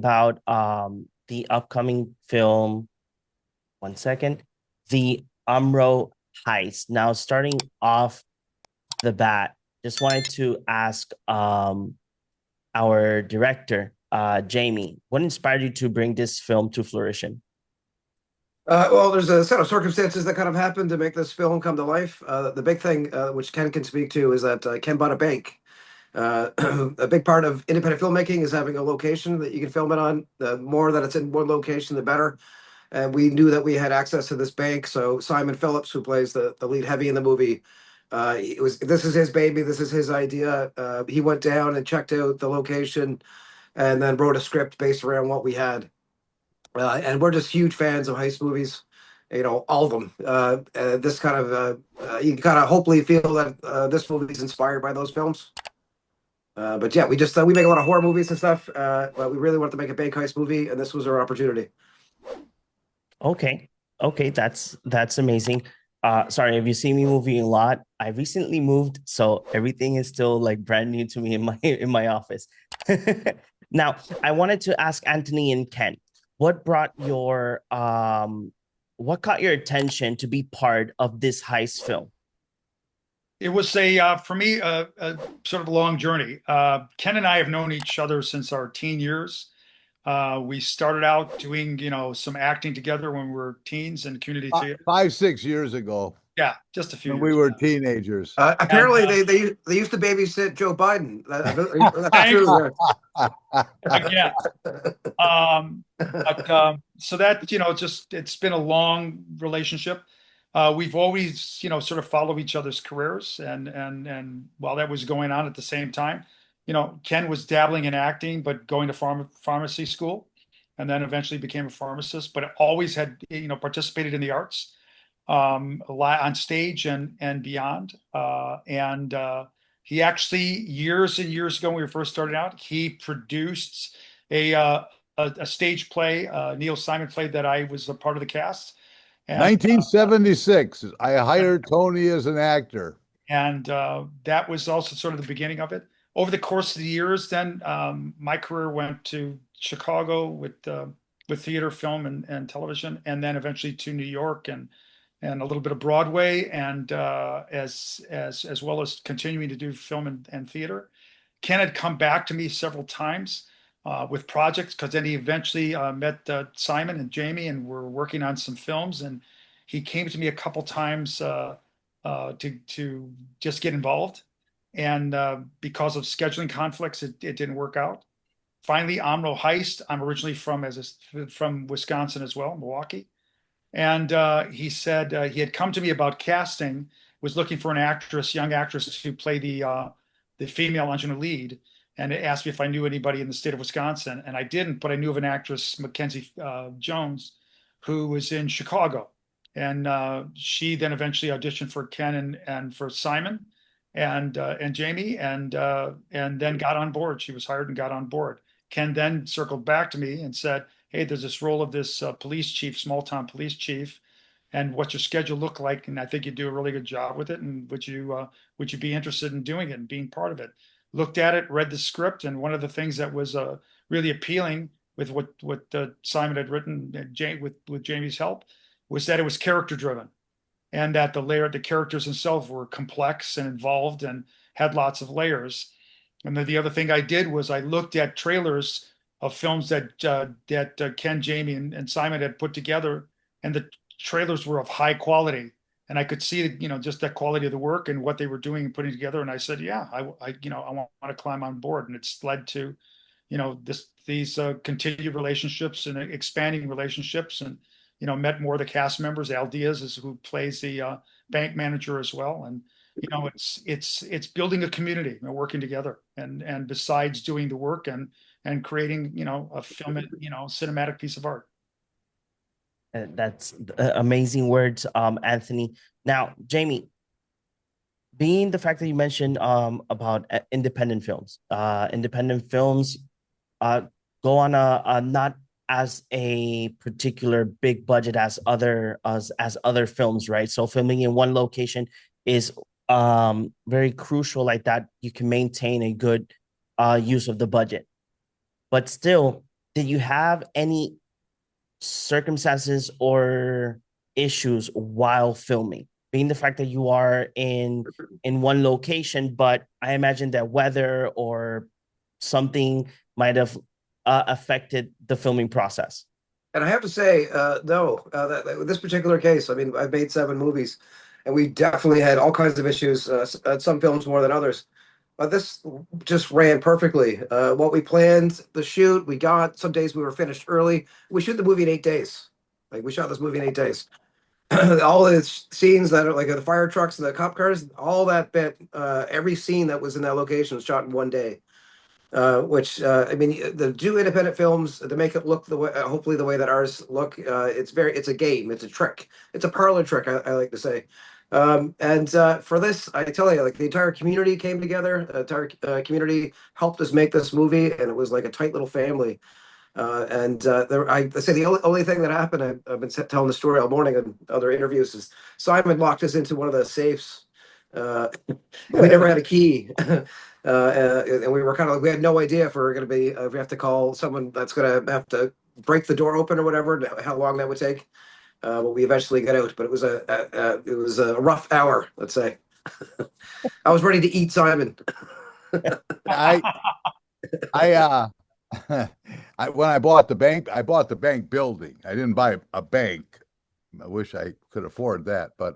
about the upcoming film. One second, the Omro Heist. Now, starting off the bat, just wanted to ask our director, Jamie, what inspired you to bring this film to fruition? Well, there's a set of circumstances that kind of happened to make this film come to life. The big thing, which Ken can speak to, is that Ken bought a bank. Uh, a big part of independent filmmaking is having a location that you can film it on. The more that it's in one location, the better. And we knew that we had access to this bank. So Simon Phillips, who plays the lead heavy in the movie, it was this is his baby. This is his idea. He went down and checked out the location, and then wrote a script based around what we had. And we're just huge fans of heist movies, all of them. This kind of you kind of hopefully feel that this movie is inspired by those films. But yeah, we just we make a lot of horror movies and stuff, but we really wanted to make a bank heist movie, and this was our opportunity. Okay, okay, that's amazing. Sorry if you see me moving a lot. I recently moved, so everything is still like brand new to me in my in my office. Now, I wanted to ask Anthony and Ken, what brought your what caught your attention to be part of this heist film? It was for me a sort of a long journey. Ken and I have known each other since our teen years. We started out doing, some acting together when we were teens in community theater. 5, 6 years ago, Yeah, just a few when years. we were teenagers. And, Apparently, they used to babysit Joe Biden. That's thanks true. again. But so that, just it's been a long relationship. We've always, sort of followed each other's careers, and while that was going on at the same time, Ken was dabbling in acting, but going to pharmacy school, and then eventually became a pharmacist. But always had, participated in the arts, a lot on stage and beyond. And he actually, years and years ago, when we first started out, he produced a stage play, Neil Simon play that I was a part of the cast. And 1976, I hired Tony as an actor. That was also sort of the beginning of it. Over the course of the years, then my career went to Chicago with theater, film, and television, and then eventually to New York and a little bit of Broadway, and as well as continuing to do film and theater. Ken had come back to me several times with projects, because then he eventually met Simon and Jamie, and we're working on some films. And he came to me a couple times to just get involved. And because of scheduling conflicts, it didn't work out. Finally, Omro Heist. I'm originally from Wisconsin as well, Milwaukee. And he said he had come to me about casting, was looking for an actress, young actress, to play the female Angelina lead, and asked me if I knew anybody in the state of Wisconsin, and I didn't, but I knew of an actress, Mackenzie Jones, who was in Chicago, and she then eventually auditioned for Ken and for Simon and Jamie, and then got on board. She was hired and got on board. Ken then circled back to me and said, "Hey, there's this role of this police chief, small town police chief, and what's your schedule look like? And I think you do a really good job with it. And would you be interested in doing it and being part of it?" Looked at it, read the script, and one of the things that was really appealing with what Simon had written, with Jamie's help, was that it was character driven, and that the characters themselves were complex and involved and had lots of layers. And then the other thing I did was I looked at trailers of films that Ken, Jamie, and Simon had put together, and the trailers were of high quality, and I could see, just that quality of the work and what they were doing and putting together. And I said, yeah, I want to climb on board. And it's led to, these continued relationships and expanding relationships, and, met more of the cast members. Al Diaz is who plays the bank manager as well. And, it's building a community and working together. And besides doing the work and creating, a film, cinematic piece of art. That's amazing words, Anthony. Now, Jamie, being the fact that you mentioned about independent films uh, go on a not as a particular big budget as other films, right? So filming in one location is very crucial, like that you can maintain a good use of the budget. But still, did you have any circumstances or issues while filming? Being the fact that you are in one location, but I imagine that weather or something might have affected the filming process. And I have to say, no, with this particular case, I mean, I've made 7 movies, and we definitely had all kinds of issues. Some films more than others, but this just ran perfectly. What we planned, the shoot, we got. Some days we were finished early. We shoot the movie in 8 days. Like we shot this movie in 8 days. All the scenes that are like the fire trucks and the cop cars, all that bit, every scene that was in that location was shot in one day. Which I mean, the two independent films to make it look the way, hopefully the way that ours look. It's a game, it's a trick, it's a parlor trick. I like to say. And for this, I tell you, like the entire community came together. The entire community helped us make this movie, and it was like a tight little family. I say the only thing that happened, I've been telling the story all morning in other interviews, is Simon locked us into one of the safes. We never had a key. And we were kind of like, we had no idea if we were going to be, if we have to call someone that's going to have to break the door open or whatever, and how long that would take. But we eventually got out, but it was a rough hour, let's say. I was ready to eat Simon. I I when I bought the bank building. I didn't buy a bank. I wish I could afford that, but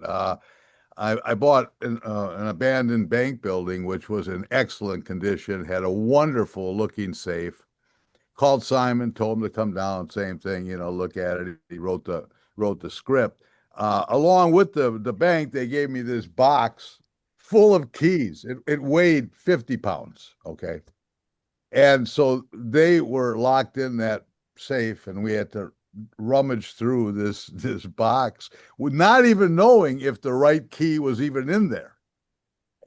I bought an abandoned bank building, which was in excellent condition, had a wonderful looking safe. Called Simon, told him to come down, same thing, look at it. He wrote the script. Along with the bank, they gave me this box full of keys. It weighed 50 pounds. Okay. And so they were locked in that safe, and we had to rummage through this box with not even knowing if the right key was even in there.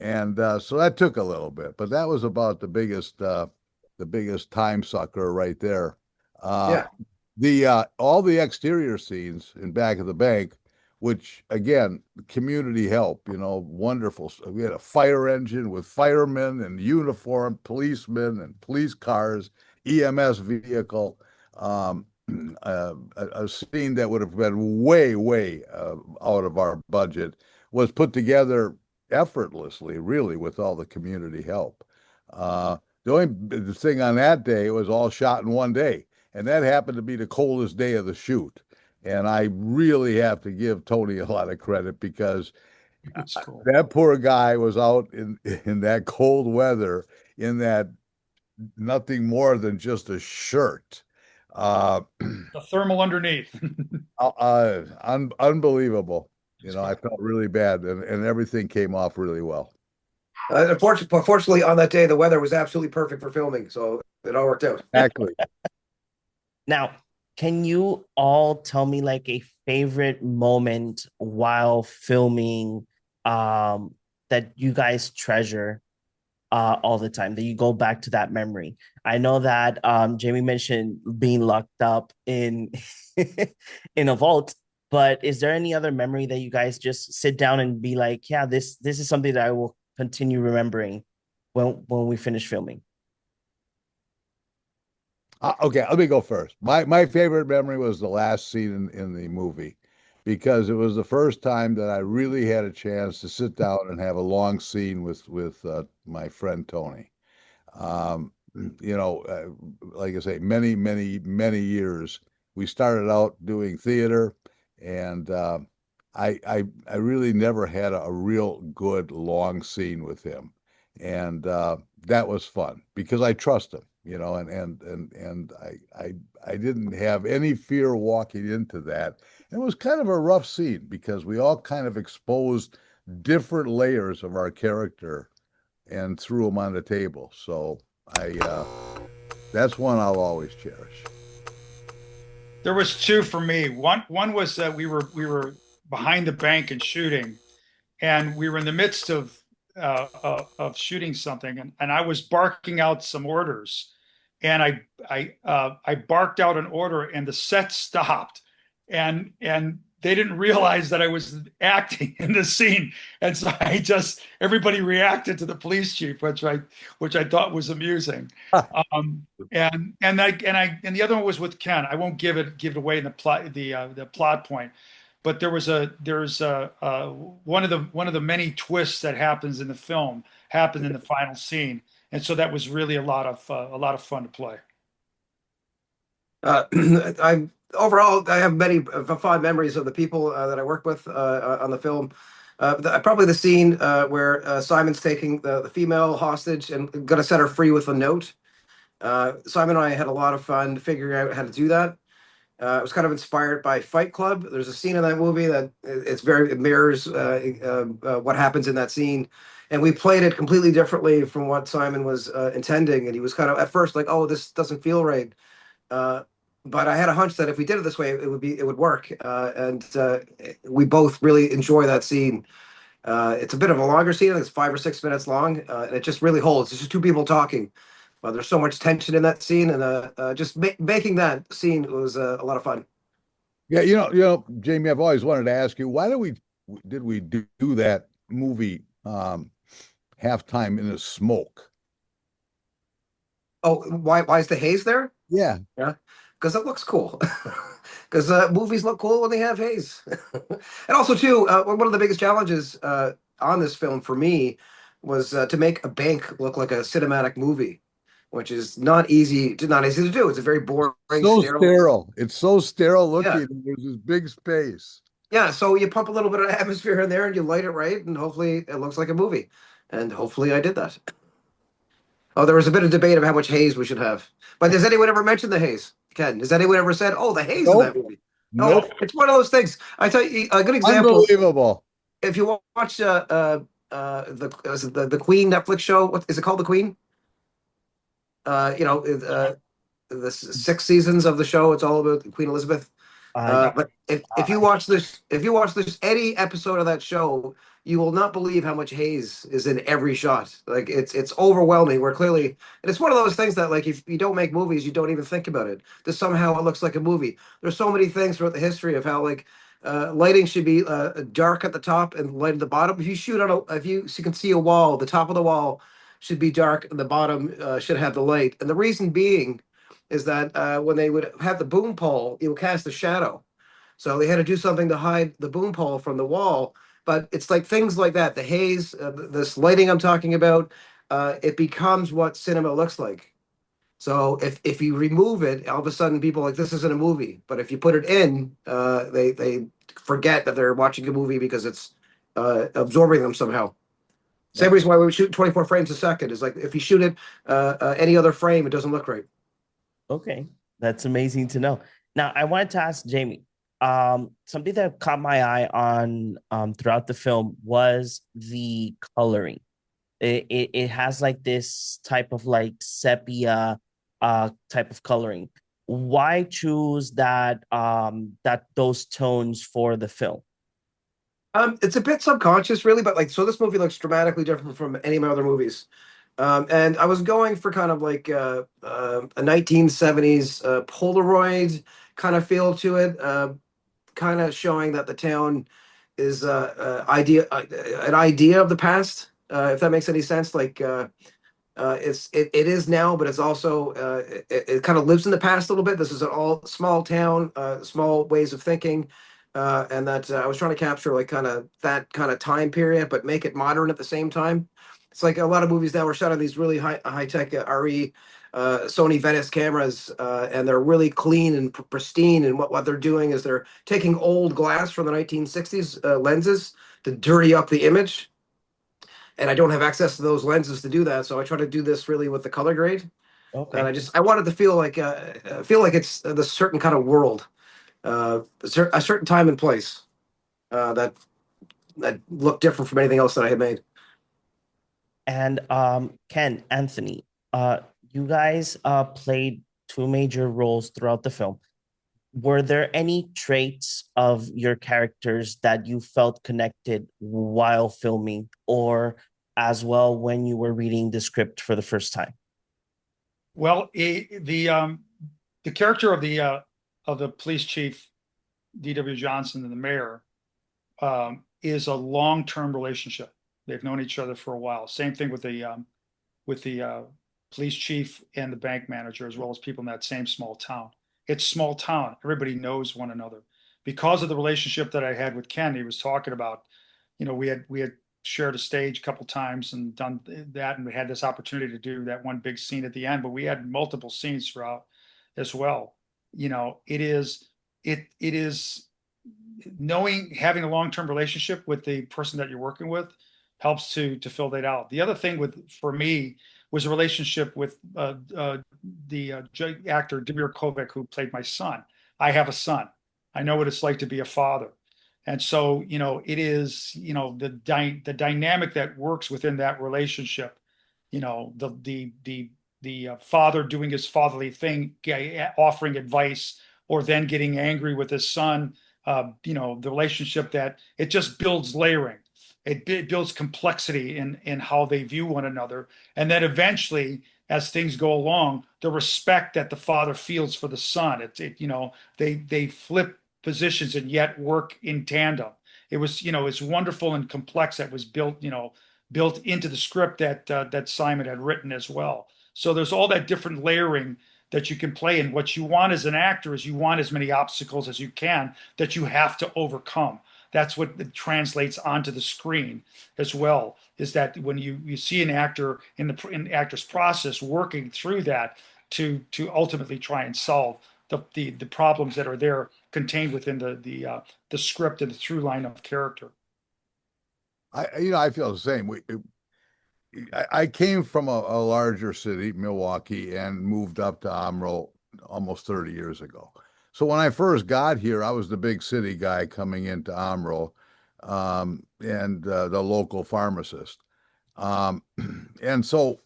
And so that took a little bit, but that was about the biggest time sucker right there. Yeah. The all the exterior scenes in back of the bank, which again, community help, wonderful. We had a fire engine with firemen and uniform policemen and police cars, EMS vehicle. A scene that would have been way out of our budget was put together effortlessly, really, with all the community help. The only thing on that day was all shot in one day, and that happened to be the coldest day of the shoot. And I really have to give Tony a lot of credit because It's cool. that poor guy was out in that cold weather in that nothing more than just a shirt. The thermal underneath. Unbelievable. I felt really bad, and everything came off really well. Unfortunately, on that day, the weather was absolutely perfect for filming, so it all worked out. Exactly. Now, can you all tell me like a favorite moment while filming that you guys treasure all the time, that you go back to that memory? I know that Jamie mentioned being locked up in in a vault, but is there any other memory that you guys just sit down and be like, yeah, this is something that I will continue remembering when we finish filming? Okay, let me go first. My favorite memory was the last scene in the movie because it was the first time that I really had a chance to sit down and have a long scene with my friend Tony. Um, like I say, many years. We started out doing theater, and I really never had a real good long scene with him, and that was fun because I trust him, and I didn't have any fear walking into that. It was kind of a rough scene because we all kind of exposed different layers of our character and threw them on the table. So that's one I'll always cherish. There was two for me. One was that we were behind the bank and shooting, and we were in the midst of shooting something, and I was barking out some orders, and I barked out an order, and the set stopped, and they didn't realize that I was acting in the scene, and so everybody reacted to the police chief, which I thought was amusing. And the other one was with Ken. I won't give it away in the plot point, but there's one of the many twists that happens in the film happened in the final scene, and so that was really a lot of fun to play. I overall I have many fond memories of the people that I worked with on the film. Probably the scene where Simon's taking the female hostage and going to set her free with a note. Simon and I had a lot of fun figuring out how to do that. It was kind of inspired by Fight Club. There's a scene in that movie that it mirrors what happens in that scene, and we played it completely differently from what Simon was intending. And he was kind of at first like, "Oh, this doesn't feel right," uh, but I had a hunch that if we did it this way, it would work. And we both really enjoy that scene. It's a bit of a longer scene. I think it's 5 or 6 minutes long, and it just really holds. It's just two people talking. There's so much tension in that scene, and just making that scene was a lot of fun. Yeah, Jamie, I've always wanted to ask you, why did we do that movie halftime in the smoke? Oh, why is the haze there? Yeah. Yeah, because it looks cool. Because movies look cool when they have haze. And also, too, one of the biggest challenges on this film for me was to make a bank look like a cinematic movie, which is not easy to do. It's a very boring, So sterile. sterile. It's so sterile looking. Yeah. There's this big space. Yeah, so you pump a little bit of atmosphere in there and you light it right, and hopefully it looks like a movie. And hopefully I did that. Oh, there was a bit of debate of how much haze we should have. But has anyone ever mentioned the haze? Ken, has anyone ever said, "Oh, the haze in that Nope. movie"? No, Nope. it's one of those things. I tell you, a good example. Unbelievable. If you watch the Queen Netflix show, what is it called? The Queen. The 6 seasons of the show. It's all about Queen Elizabeth. Yeah. But if you watch this any episode of that show, you will not believe how much haze is in every shot. Like it's overwhelming. Where clearly, and it's one of those things that like if you don't make movies, you don't even think about it. That somehow it looks like a movie. There's so many things throughout the history of how like lighting should be dark at the top and light at the bottom. If you shoot on if you can see a wall, the top of the wall should be dark and the bottom should have the light. And the reason being is that when they would have the boom pole, it would cast a shadow. So they had to do something to hide the boom pole from the wall. But it's like things like that, the haze, this lighting I'm talking about, it becomes what cinema looks like. So if you remove it, all of a sudden people are like this isn't a movie. But if you put it in, they forget that they're watching a movie because it's absorbing them somehow. Same reason why we shoot 24 frames a second is like if you shoot it any other frame, it doesn't look right. Okay, that's amazing to know. Now, I wanted to ask Jamie, something that caught my eye on throughout the film was the coloring. It has like this type of like sepia type of coloring. Why choose those tones for the film? It's a bit subconscious, really, but like, so this movie looks dramatically different from any of my other movies. And I was going for kind of like a 1970s Polaroid kind of feel to it, kind of showing that the town is an idea of the past, if that makes any sense. Like it is now, but it's also it kind of lives in the past a little bit. This is an all small town, small ways of thinking, and that I was trying to capture like kind of that kind of time period, but make it modern at the same time. It's like a lot of movies now are shot on these really high tech RE Sony Venice cameras, and they're really clean and pristine. And what they're doing is they're taking old glass from the 1960s lenses to dirty up the image, and I don't have access to those lenses to do that. So I try to do this really with the color grade. Okay. And I wanted to feel like it's the certain kind of world, a certain time and place that looked different from anything else that I had made. And Ken, Anthony, you guys played two major roles throughout the film. Were there any traits of your characters that you felt connected while filming, or as well when you were reading the script for the first time? Well, the character of the police chief D.W. Johnson and the mayor is a long-term relationship. They've known each other for a while. Same thing with the police chief and the bank manager, as well as people in that same small town. It's small town. Everybody knows one another. Because of the relationship that I had with Ken, he was talking about, we had shared a stage a couple times and done that, and we had this opportunity to do that one big scene at the end, but we had multiple scenes throughout as well. It is having a long-term relationship with the person that you're working with helps to fill that out. The other thing for me was a relationship with the actor Dimir Kovac, who played my son. I have a son. I know what it's like to be a father. And so, it is, the dynamic that works within that relationship, the father doing his fatherly thing, offering advice, or then getting angry with his son, the relationship that it just builds layering. It builds complexity in how they view one another. And then eventually, as things go along, the respect that the father feels for the son, they flip positions and yet work in tandem. It was, it's wonderful and complex that was built into the script that Simon had written as well. So there's all that different layering that you can play in. What you want as an actor is you want as many obstacles as you can that you have to overcome. That's what translates onto the screen as well, is that when you see an actor in the actor's process working through that to ultimately try and solve the problems that are there contained within the script and the through line of character. I feel the same. I came from a larger city, Milwaukee, and moved up to Omro almost 30 years ago. So when I first got here, I was the big city guy coming into Omro, and the local pharmacist. And so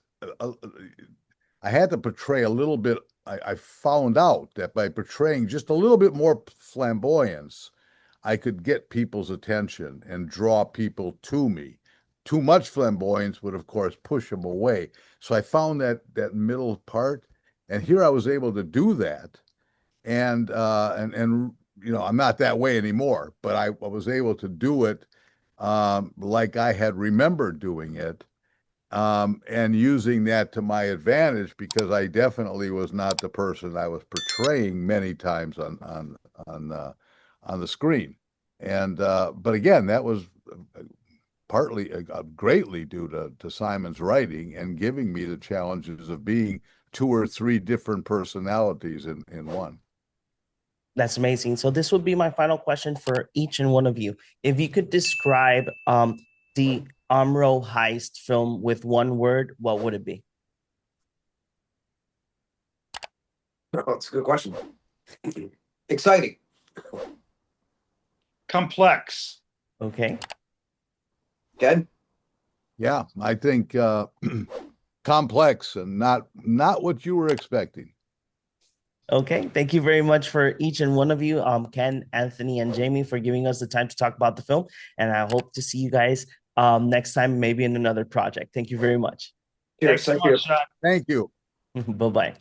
I had to portray a little bit. I found out that by portraying just a little bit more flamboyance, I could get people's attention and draw people to me. Too much flamboyance would, of course, push them away. So I found that middle part, and here I was able to do that. And I'm not that way anymore, but I was able to do it like I had remembered doing it, and using that to my advantage, because I definitely was not the person I was portraying many times on the screen. And but again, that was partly greatly due to Simon's writing and giving me the challenges of being 2 or 3 different personalities in one. That's amazing. So this would be my final question for each and one of you. If you could describe the Omro Heist film with one word, what would it be? Oh, that's a good question. Exciting. Complex. Okay. Ken? Yeah, I think complex and not what you were expecting. Okay, thank you very much for each and one of you, Ken, Anthony, and Jamie, for giving us the time to talk about the film. And I hope to see you guys next time, maybe in another project. Thank you very much. Cheers. Thanks so much, Sean. Thank you. Bye-bye.